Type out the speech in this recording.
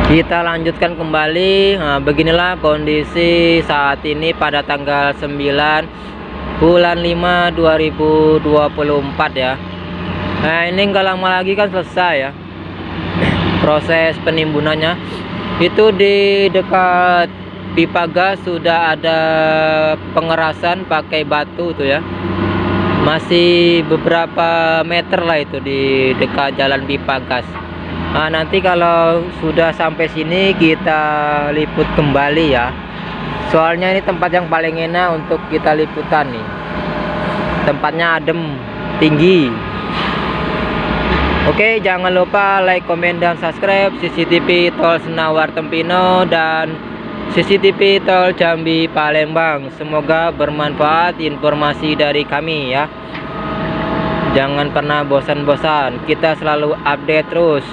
Kita lanjutkan kembali. Nah, beginilah kondisi saat ini pada tanggal 9 bulan 5 2024 ya. Nah, ini nggak lama lagi kan selesai ya proses penimbunannya. Itu di dekat pipa gas sudah ada pengerasan pakai batu tuh ya. Masih beberapa meter lah itu di dekat jalan pipa gas. Nah, nanti kalau sudah sampai sini kita liput kembali ya. Soalnya ini tempat yang paling enak untuk kita liputan nih. Tempatnya adem, tinggi. Oke, jangan lupa like, komen, dan subscribe CCTV Tol Senawar Tempino dan CCTV Tol Jambi Palembang. Semoga bermanfaat informasi dari kami ya. Jangan pernah bosan-bosan, kita selalu update terus.